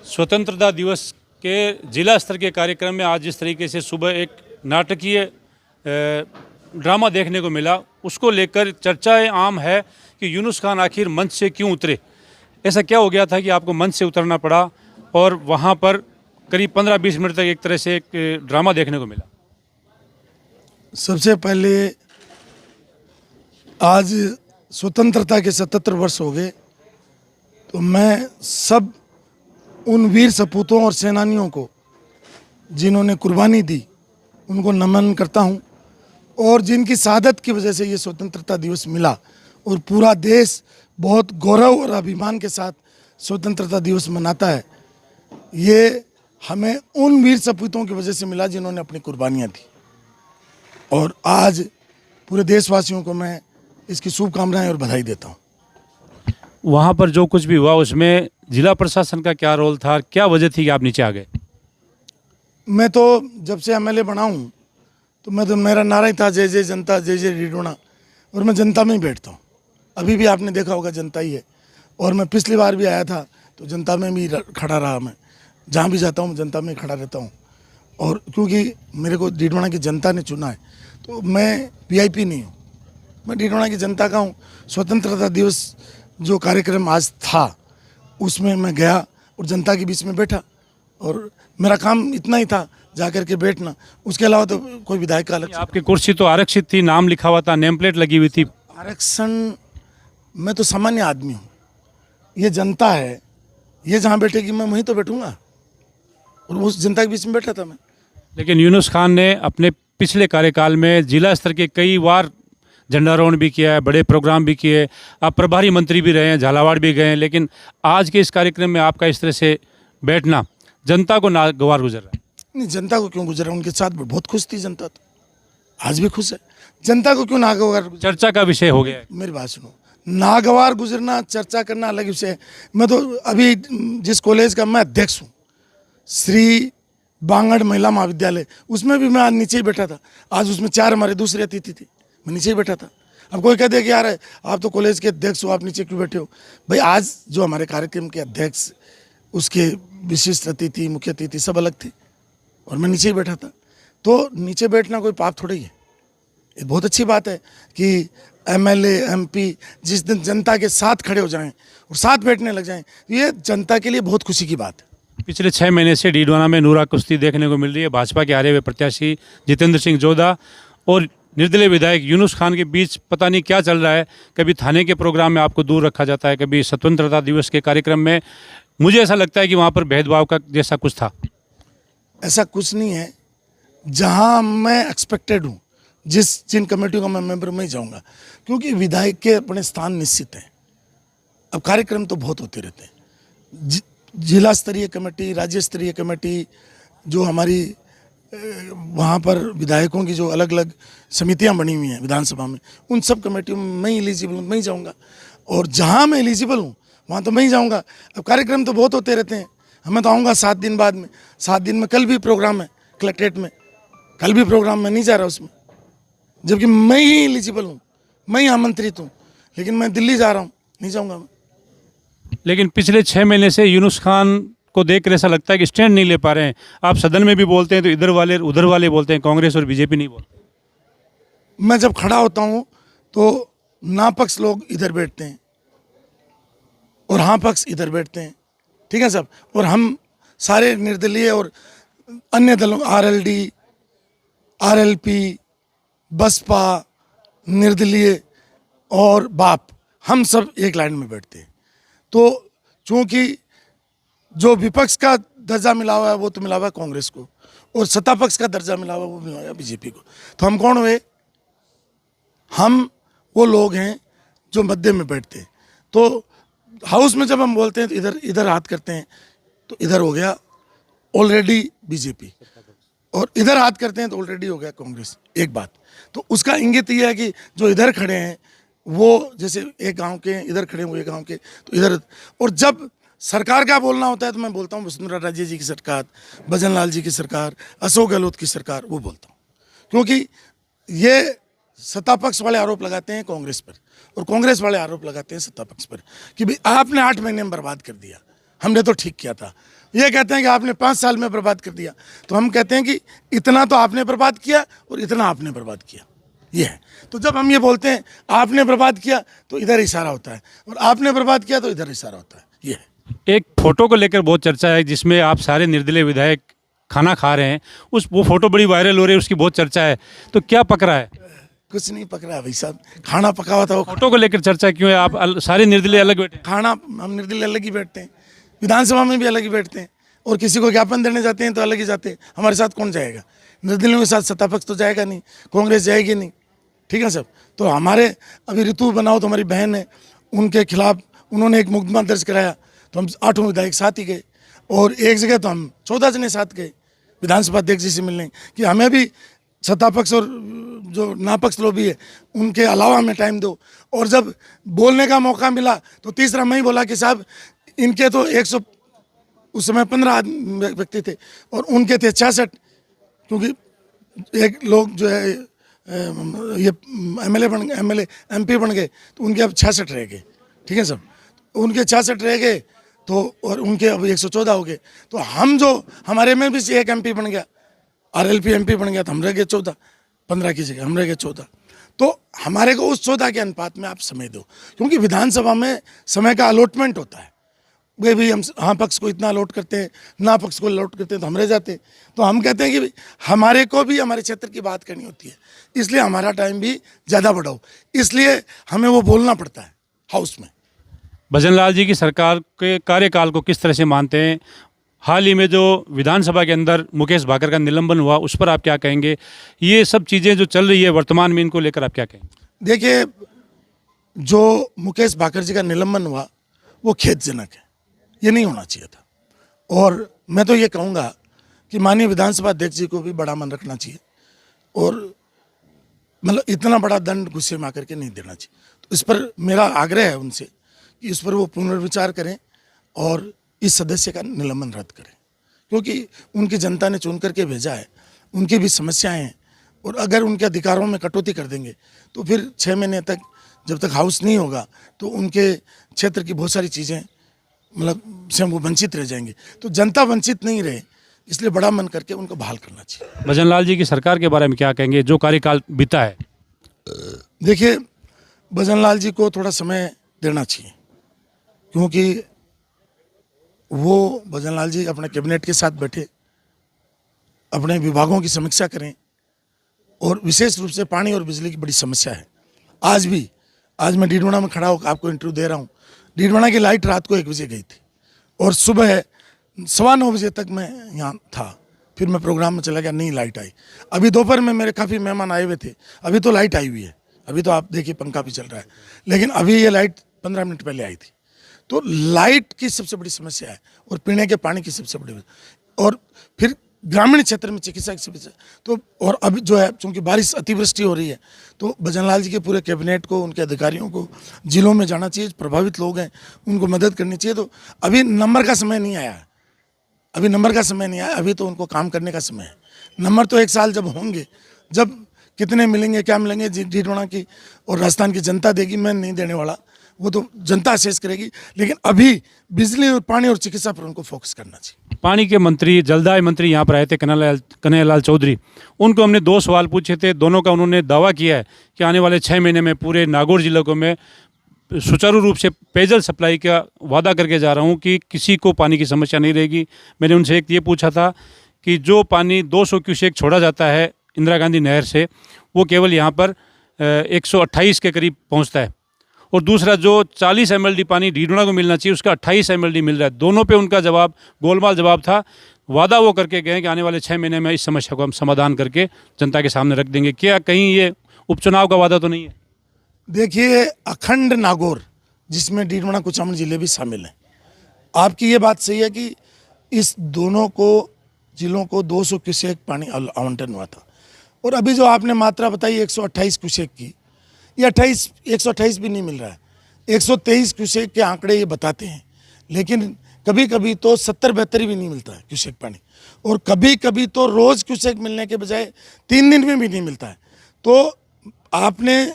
स्वतंत्रता दिवस के जिला स्तर के कार्यक्रम में आज जिस तरीके से सुबह एक नाटकीय ड्रामा देखने को मिला, उसको लेकर चर्चाएं आम है कि यूनुस खान आखिर मंच से क्यों उतरे। ऐसा क्या हो गया था कि आपको मंच से उतरना पड़ा और वहां पर करीब 15-20 मिनट तक एक तरह से एक ड्रामा देखने को मिला। सबसे पहले आज स्वतंत्रता के 77 वर्ष हो गए, तो मैं सब उन वीर सपूतों और सेनानियों को जिन्होंने कुर्बानी दी उनको नमन करता हूं, और जिनकी शहादत की वजह से ये स्वतंत्रता दिवस मिला और पूरा देश बहुत गौरव और अभिमान के साथ स्वतंत्रता दिवस मनाता है। ये हमें उन वीर सपूतों की वजह से मिला जिन्होंने अपनी कुर्बानियाँ दी, और आज पूरे देशवासियों को मैं इसकी शुभकामनाएं और बधाई देता हूँ। वहाँ पर जो कुछ भी हुआ उसमें जिला प्रशासन का क्या रोल था, क्या वजह थी कि आप नीचे आ गए? मैं तो जब से एमएलए बना हूँ तो मैं तो मेरा नारा ही था जय जय जनता जय जय डीडोना, और मैं जनता में ही बैठता हूँ। अभी भी आपने देखा होगा जनता ही है, और मैं पिछली बार भी आया था तो जनता में भी खड़ा रहा। मैं जहाँ भी जाता हूँ जनता में खड़ा रहता हूँ, और क्योंकि मेरे को डीडोना की जनता ने चुना है तो मैं वीआईपी नहीं हूँ, मैं डीडोना की जनता का हूँ। स्वतंत्रता दिवस जो कार्यक्रम आज था उसमें मैं गया और जनता के बीच में बैठा, और मेरा काम इतना ही था जाकर के बैठना, उसके अलावा तो कोई विधायक का अलग। आपकी कुर्सी तो आरक्षित थी, नाम लिखा हुआ था, नेम प्लेट लगी हुई थी। आरक्षण, मैं तो सामान्य आदमी हूँ, ये जनता है, ये जहाँ बैठेगी मैं वहीं तो बैठूंगा, और उस जनता के बीच में बैठा था मैं। लेकिन यूनुस खान ने अपने पिछले कार्यकाल में जिला स्तर के कई बार झंडारोहण भी किया है, बड़े प्रोग्राम भी किए, आप प्रभारी मंत्री भी रहे हैं, झालावाड़ भी गए हैं, लेकिन आज के इस कार्यक्रम में आपका इस तरह से बैठना जनता को नागवार गुजर रहा है। नहीं, जनता को क्यों गुजरा, उनके साथ बहुत खुश थी जनता, तो आज भी खुश है। जनता को क्यों नागवार? चर्चा का विषय हो गया है। मेरी बात सुनो, नागवार गुजरना, चर्चा करना अलग विषय है। मैं तो अभी जिस कॉलेज का मैं अध्यक्ष हूँ, श्री बांगड़ महिला महाविद्यालय, उसमें भी मैं आज नीचे ही बैठा था। आज उसमें 4 हमारे दूसरे अतिथि थे, मैं नीचे ही बैठा था। अब कोई कहते कि यार आप तो कॉलेज के अध्यक्ष हो, आप नीचे क्यों बैठे हो? भाई आज जो हमारे कार्यक्रम के अध्यक्ष, उसके विशिष्ट अतिथि, मुख्य अतिथि सब अलग थे, और मैं नीचे ही बैठा था। तो नीचे बैठना कोई पाप थोड़ा ही है, ये बहुत अच्छी बात है कि एमएलए एमपी जिस दिन जनता के साथ खड़े हो जाएं और साथ बैठने लग जाएं, ये जनता के लिए बहुत खुशी की बात है। पिछले 6 महीने से डीडवाना में नूरा कुश्ती देखने को मिल रही है। भाजपा के हारे हुए प्रत्याशी जितेंद्र सिंह जोधा और निर्दलीय विधायक यूनुस खान के बीच पता नहीं क्या चल रहा है। कभी थाने के प्रोग्राम में आपको दूर रखा जाता है, कभी स्वतंत्रता दिवस के कार्यक्रम में। मुझे ऐसा लगता है कि वहाँ पर भेदभाव का जैसा कुछ था। ऐसा कुछ नहीं है। जहाँ मैं एक्सपेक्टेड हूँ, जिन कमेटियों का मैं मेंबर में ही जाऊँगा, क्योंकि विधायक के अपने स्थान निश्चित हैं। अब कार्यक्रम तो बहुत होते रहते हैं, जिला स्तरीय कमेटी, राज्य स्तरीय कमेटी, जो हमारी वहाँ पर विधायकों की जो अलग अलग समितियाँ बनी हुई हैं विधानसभा में, उन सब कमेटियों में मैं एलिजिबल हूँ, मैं ही जाऊँगा। और जहाँ मैं एलिजिबल हूँ वहाँ तो मैं ही जाऊँगा। अब कार्यक्रम तो बहुत होते रहते हैं, मैं तो आऊँगा 7 दिन बाद में। 7 दिन में कल भी प्रोग्राम है कलेक्ट्रेट में, कल भी प्रोग्राम में नहीं जा रहा उसमें, जबकि मैं ही एलिजिबल हूँ, मैं ही आमंत्रित हूँ, लेकिन मैं दिल्ली जा रहा हूँ, नहीं जाऊँगा मैं। लेकिन पिछले 6 महीने से यूनुस खान को देखकर ऐसा लगता है कि स्टैंड नहीं ले पा रहे हैं। आप सदन में भी बोलते हैं तो इधर वाले उधर वाले बोलते हैं, कांग्रेस और बीजेपी नहीं बोलते। मैं जब खड़ा होता हूँ तो नापक्ष लोग इधर बैठते हैं और हाँ पक्ष इधर बैठते हैं, ठीक है सब। और हम सारे निर्दलीय और अन्य दलों, आरएलडी, आरएलपी, बसपा, निर्दलीय और बाप, हम सब एक लाइन में बैठते हैं। तो चूंकि जो विपक्ष का दर्जा मिला हुआ है वो तो मिला हुआ है कांग्रेस को, और सत्ता पक्ष का दर्जा मिला हुआ है वो मिला हुआ है बीजेपी को। तो हम कौन हुए? हम वो लोग हैं जो मध्य में बैठते हैं। तो हाउस में जब हम बोलते हैं तो इधर इधर हाथ करते हैं, तो इधर हो गया ऑलरेडी बीजेपी, और इधर हाथ करते हैं तो ऑलरेडी हो गया कांग्रेस। एक बात तो उसका इंगित ये है कि जो इधर खड़े हैं वो जैसे एक गांव के, इधर खड़े हुए गांव के, तो इधर। और जब सरकार का बोलना होता है तो मैं बोलता हूँ वसुंधरा राजे जी की सरकार, भजन लाल जी की सरकार, अशोक गहलोत की सरकार, वो बोलता हूँ। क्योंकि ये सत्ता पक्ष वाले आरोप लगाते हैं कांग्रेस पर, और कांग्रेस वाले आरोप लगाते हैं सत्ता पक्ष पर कि भाई आपने 8 महीने में बर्बाद कर दिया। हमने तो ठीक किया था। ये कहते हैं कि आपने 5 साल में बर्बाद कर दिया, तो हम कहते हैं कि इतना तो आपने बर्बाद किया और इतना आपने बर्बाद किया, ये है। तो जब हम ये बोलते हैं आपने बर्बाद किया तो इधर इशारा होता है, और आपने बर्बाद किया तो इधर इशारा होता है, ये है। एक फोटो को लेकर बहुत चर्चा है जिसमें आप सारे निर्दलीय विधायक खाना खा रहे हैं, वो फोटो बड़ी वायरल हो रही है, उसकी बहुत चर्चा है, तो क्या पकड़ा है? कुछ नहीं पकड़ा है भाई साहब, खाना पका हुआ था वो। फोटो को लेकर चर्चा क्यों है? आप सारे निर्दलीय अलग बैठे हैं। खाना हम निर्दलीय अलग ही बैठते हैं, विधानसभा में भी अलग ही बैठते हैं, और किसी को ज्ञापन देने जाते हैं तो अलग ही जाते हैं। हमारे साथ कौन जाएगा? निर्दलियों के साथ सत्ता पक्ष तो जाएगा नहीं, कांग्रेस जाएगी नहीं, ठीक है सब। तो हमारे अभी ऋतु बनाओ तो हमारी बहन है, उनके खिलाफ उन्होंने एक मुकदमा दर्ज कराया, तो हम 8 विधायक साथ ही गए, और एक जगह तो हम 14 जने साथ गए विधानसभा अध्यक्ष जी से मिलने, कि हमें भी सत्ता पक्ष और जो नापक्ष लोग भी है उनके अलावा हमें टाइम दो। और जब बोलने का मौका मिला तो तीसरा मैं ही बोला कि साहब इनके तो 100 उस समय 15 व्यक्ति थे और उनके थे 66, क्योंकि एक लोग जो है ये एमएलए एमपी बन गए, तो उनके अब 66 रह गए, ठीक है सब। उनके 66 रह गए तो, और उनके अब 114 हो गए। तो हम जो हमारे में भी एक एमपी बन गया, आरएलपी एमपी बन गया, तो हम रह गए 14, 15 की जगह हम रह गए 14। तो हमारे को उस 14 के अनुपात में आप समय दो, क्योंकि विधानसभा में समय का अलॉटमेंट होता है। वे भी हम हाँ पक्ष को इतना अलॉट करते हैं, ना पक्ष को अलॉट करते हैं, तो हम रह जाते हैं। तो हम कहते हैं कि हमारे को भी हमारे क्षेत्र की बात करनी होती है, इसलिए हमारा टाइम भी ज़्यादा बढ़ाओ, इसलिए हमें वो बोलना पड़ता है हाउस में। भजनलाल जी की सरकार के कार्यकाल को किस तरह से मानते हैं? हाल ही में जो विधानसभा के अंदर मुकेश भाकर का निलंबन हुआ, उस पर आप क्या कहेंगे? ये सब चीज़ें जो चल रही है वर्तमान में, इनको लेकर आप क्या कहेंगे? देखिए, जो मुकेश भाकर जी का निलंबन हुआ वो खेदजनक है, ये नहीं होना चाहिए था। और मैं तो ये कहूँगा कि माननीय विधानसभा अध्यक्ष जी को भी बड़ा मन रखना चाहिए, और मतलब इतना बड़ा दंड गुस्से में आकर के नहीं देना चाहिए। तो इस पर मेरा आग्रह है उनसे कि इस पर वो पुनर्विचार करें और इस सदस्य का निलंबन रद्द करें, क्योंकि उनकी जनता ने चुन करके भेजा है, उनकी भी समस्याएं हैं, और अगर उनके अधिकारों में कटौती कर देंगे तो फिर 6 महीने तक जब तक हाउस नहीं होगा तो उनके क्षेत्र की बहुत सारी चीज़ें मतलब से वो वंचित रह जाएंगे। तो जनता वंचित नहीं रहे, इसलिए बड़ा मन करके उनको बहाल करना चाहिए। भजनलाल जी की सरकार के बारे में क्या कहेंगे, जो कार्यकाल बीता है? देखिए, भजनलाल जी को थोड़ा समय देना चाहिए, क्योंकि वो भजनलाल जी अपने कैबिनेट के साथ बैठे, अपने विभागों की समीक्षा करें, और विशेष रूप से पानी और बिजली की बड़ी समस्या है। आज मैं डीडवाना में खड़ा होकर आपको इंटरव्यू दे रहा हूँ। डीडवाना की लाइट रात को 1 बजे गई थी, और सुबह 9:15 बजे तक मैं यहाँ था, फिर मैं प्रोग्राम में चला गया, नहीं लाइट आई। अभी दोपहर में मेरे काफ़ी मेहमान आए हुए थे, अभी तो लाइट आई हुई है, अभी तो आप देखिए पंखा भी चल रहा है, लेकिन अभी ये लाइट 15 मिनट पहले आई थी। तो लाइट की सबसे बड़ी समस्या है, और पीने के पानी की सबसे बड़ी, और फिर ग्रामीण क्षेत्र में चिकित्सा की समस्या। तो और अभी जो है, चूँकि बारिश अतिवृष्टि हो रही है, तो भजनलाल जी के पूरे कैबिनेट को, उनके अधिकारियों को जिलों में जाना चाहिए, प्रभावित लोग हैं उनको मदद करनी चाहिए। तो अभी नंबर का समय नहीं आया, अभी नंबर का समय नहीं आया, अभी तो उनको काम करने का समय है। नंबर तो 1 साल जब होंगे, जब कितने मिलेंगे, क्या मिलेंगे, डीडवाना की और राजस्थान की जनता देगी, मैं नहीं देने वाला, वो तो जनता असेस करेगी। लेकिन अभी बिजली और पानी और चिकित्सा पर उनको फोकस करना चाहिए। पानी के मंत्री, जलदाय मंत्री यहाँ पर आए थे, कन्हैयालाल चौधरी, उनको हमने 2 सवाल पूछे थे। दोनों का उन्होंने दावा किया है कि आने वाले 6 महीने में पूरे नागौर जिले को मैं सुचारू रूप से पेयजल सप्लाई का वादा करके जा रहा हूँ कि किसी को पानी की समस्या नहीं रहेगी। मैंने उनसे एक ये पूछा था कि जो पानी 200 क्यूसेक छोड़ा जाता है इंदिरा गांधी नहर से, वो केवल यहाँ पर 128 के करीब पहुँचता है, और दूसरा जो 40 MLD पानी डीडवाना को मिलना चाहिए, उसका 28 MLD मिल रहा है। दोनों पे उनका जवाब गोलमाल जवाब था। वादा वो करके गए कि आने वाले 6 महीने में इस समस्या को हम समाधान करके जनता के सामने रख देंगे। क्या कहीं ये उपचुनाव का वादा तो नहीं है? देखिए, अखंड नागौर जिसमें डीडवाना कुचामन जिले भी शामिल हैं, आपकी ये बात सही है कि इस दोनों को जिलों को 200 क्यूसेक पानी आवंटन हुआ था, और अभी जो आपने मात्रा बताई 128 क्यूसेक की, ये 128 भी नहीं मिल रहा है, 123 क्यूसेक के आंकड़े ये बताते हैं। लेकिन कभी कभी तो 70-72 भी नहीं मिलता है क्यूसेक पानी, और कभी कभी तो रोज़ क्यूसेक मिलने के बजाय 3 दिन में भी नहीं मिलता है। तो आपने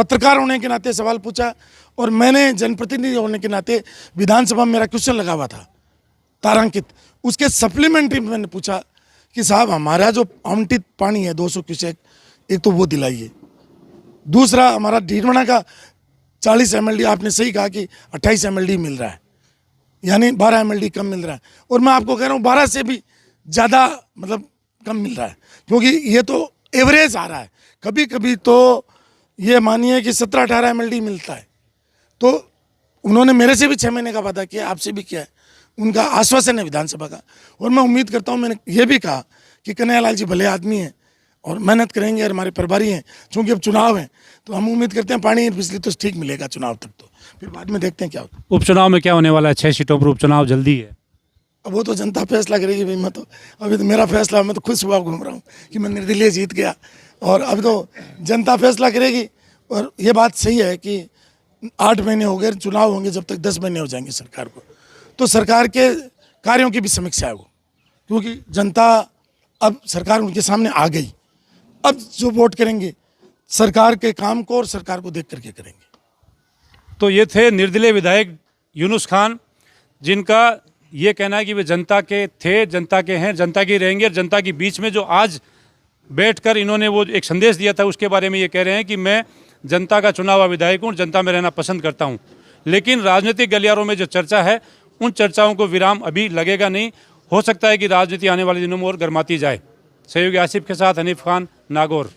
पत्रकार होने के नाते सवाल पूछा और मैंने जनप्रतिनिधि होने के नाते विधानसभा में मेरा क्वेश्चन लगा हुआ था तारांकित, उसके सप्लीमेंट्री में मैंने पूछा कि साहब हमारा जो आवंटित पानी है 200 क्यूसेक, एक तो वो दिलाइए, दूसरा हमारा ढीडमना का 40 MLD आपने सही कहा कि 28 MLD मिल रहा है, यानी 12 MLD कम मिल रहा है, और मैं आपको कह रहा हूँ 12 से भी ज़्यादा मतलब कम मिल रहा है, क्योंकि ये तो एवरेज आ रहा है। कभी कभी तो ये मानिए कि 17-18 MLD मिलता है। तो उन्होंने मेरे से भी 6 महीने का वादा किया, आपसे भी किया है, उनका आश्वासन है विधानसभा का, और मैं उम्मीद करता हूँ, मैंने ये भी कहा कि कन्हैयालाल जी भले आदमी हैं और मेहनत करेंगे और हमारे प्रभारी हैं, क्योंकि अब चुनाव है तो हम उम्मीद करते हैं पानी बिजली तो ठीक मिलेगा चुनाव तक, तो फिर बाद में देखते हैं क्या होता है। उपचुनाव में क्या होने वाला है? 6 सीटों पर उपचुनाव जल्दी है। अब वो तो जनता फैसला करेगी भाई, मैं तो अभी तो मेरा फैसला, मैं तो खुश हुआ घूम रहा हूँ कि मैं निर्दलीय जीत गया, और अभी तो जनता फैसला करेगी। और ये बात सही है कि 8 महीने हो गए चुनाव होंगे, जब तक 10 महीने हो जाएंगे सरकार को, तो सरकार के कार्यों की भी समीक्षा है वो, क्योंकि जनता अब सरकार उनके सामने आ गई, अब जो वोट करेंगे सरकार के काम को और सरकार को देख करके करेंगे। तो ये थे निर्दलीय विधायक यूनुस खान, जिनका ये कहना है कि वे जनता के थे, जनता के हैं, जनता की रहेंगे, और जनता के बीच में जो आज बैठकर इन्होंने वो एक संदेश दिया था उसके बारे में ये कह रहे हैं कि मैं जनता का चुना हुआ विधायक हूँ, जनता में रहना पसंद करता हूँ। लेकिन राजनीतिक गलियारों में जो चर्चा है उन चर्चाओं को विराम अभी लगेगा नहीं। हो सकता है कि राजनीति आने वाले दिनों में और गर्माती जाए। सहयोगी आसिफ के साथ हनीफ खान, नागौर।